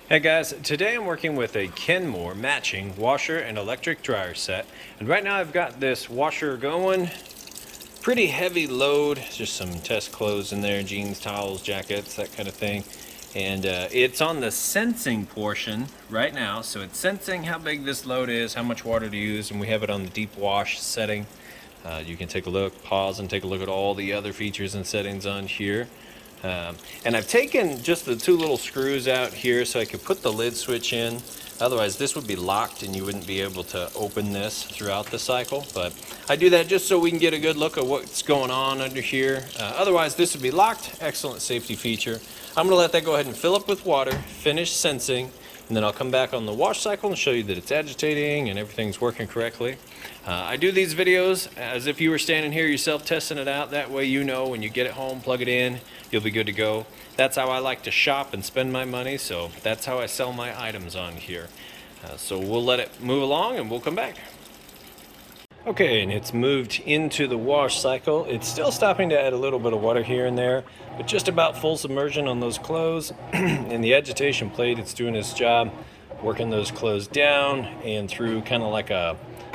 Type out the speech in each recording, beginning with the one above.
Hey guys, today I'm working with a Kenmore matching washer and electric dryer set, and right now I've got this washer going. Pretty heavy load, just some test clothes in there, jeans, towels, jackets, that kind of thing. And it's on the sensing portion right now, so it's sensing how big this load is, how much water to use, and we have it on the deep wash setting. You can take a look, pause, and take a look at all the other features and settings on here. And I've taken just the two little screws out here so I could put the lid switch in. Otherwise this would be locked and you wouldn't be able to open this throughout the cycle. But I do that just so we can get a good look at what's going on under here. Otherwise this would be locked. Excellent safety feature. I'm gonna let that go ahead and fill up with water, finish sensing, and then I'll come back on the wash cycle and show you that it's agitating and everything's working correctly. I do these videos as if you were standing here yourself testing it out. That way you know when you get it home, plug it in, you'll be good to go. That's how I like to shop and spend my money, so that's how I sell my items on here. So we'll let it move along and we'll come back. Okay, and it's moved into the wash cycle. It's still stopping to add a little bit of water here and there, but just about full submersion on those clothes. And the agitation plate, it's doing its job, working those clothes down and through kind of like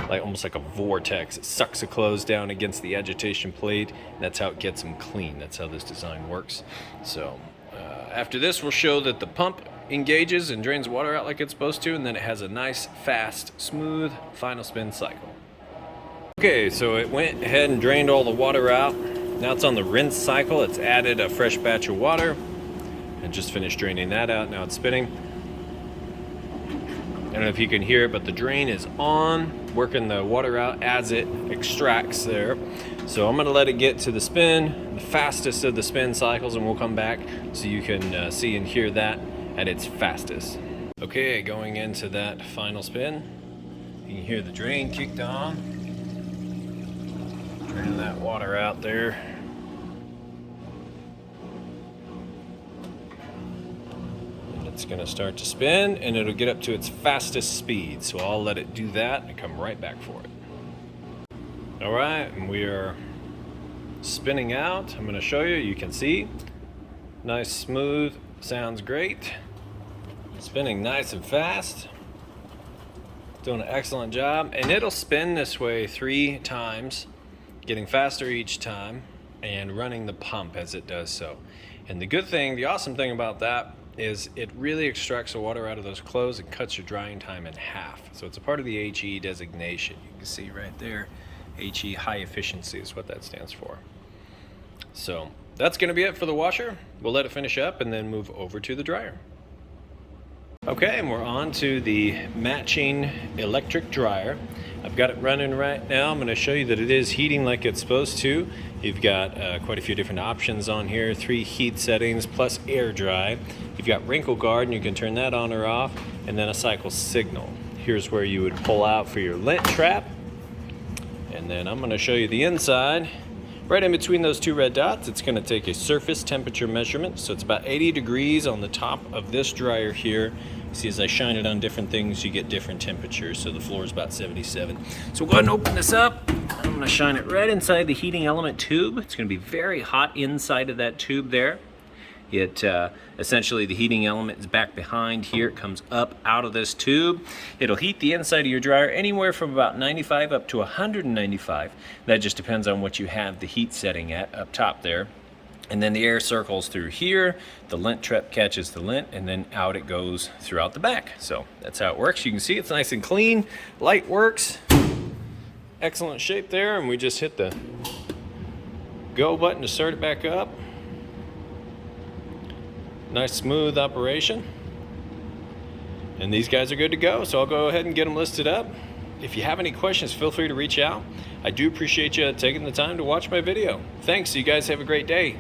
almost like a vortex. It sucks the clothes down against the agitation plate, and that's how it gets them clean. That's how this design works. So after this, we'll show that the pump engages and drains water out like it's supposed to, and then it has a nice, fast, smooth final spin cycle. Okay, so it went ahead and drained all the water out. Now it's on the rinse cycle. It's added a fresh batch of water and just finished draining that out. Now it's spinning. I don't know if you can hear it, but the drain is on, working the water out as it extracts there. So I'm gonna let it get to the spin, the fastest of the spin cycles, and we'll come back so you can see and hear that at its fastest. Okay, going into that final spin, you can hear the drain kicked on. Draining that water out there. And it's gonna start to spin and it'll get up to its fastest speed. So I'll let it do that and come right back for it. All right, and we are spinning out. I'm gonna show you, you can see. Nice, smooth, sounds great. Spinning nice and fast. Doing an excellent job. And it'll spin this way 3 times. Getting faster each time and running the pump as it does so. And the good thing, the awesome thing about that is it really extracts the water out of those clothes and cuts your drying time in half. So it's a part of the HE designation. You can see right there, HE, high efficiency is what that stands for. So that's gonna be it for the washer. We'll let it finish up and then move over to the dryer. Okay, and we're on to the matching electric dryer. I've got it running right now. I'm going to show you that it is heating like it's supposed to. You've got quite a few different options on here, 3 heat settings plus air dry. You've got wrinkle guard and you can turn that on or off, and then a cycle signal. Here's where you would pull out for your lint trap. And then I'm going to show you the inside. Right in between those 2 red dots, it's going to take a surface temperature measurement. So it's about 80 degrees on the top of this dryer here. See, as I shine it on different things, you get different temperatures. So the floor is about 77. So we'll go ahead and open this up. I'm going to shine it right inside the heating element tube. It's going to be very hot inside of that tube there. It essentially, the heating element is back behind here. It comes up out of this tube. It'll heat the inside of your dryer anywhere from about 95 up to 195. That just depends on what you have the heat setting at up top there. And then the air circles through here. The lint trap catches the lint, and then out it goes throughout the back. So that's how it works. You can see it's nice and clean. Light works. Excellent shape there. And we just hit the go button to start it back up. Nice smooth operation. And these guys are good to go. So I'll go ahead and get them listed up. If you have any questions, feel free to reach out. I do appreciate you taking the time to watch my video. Thanks. You guys have a great day.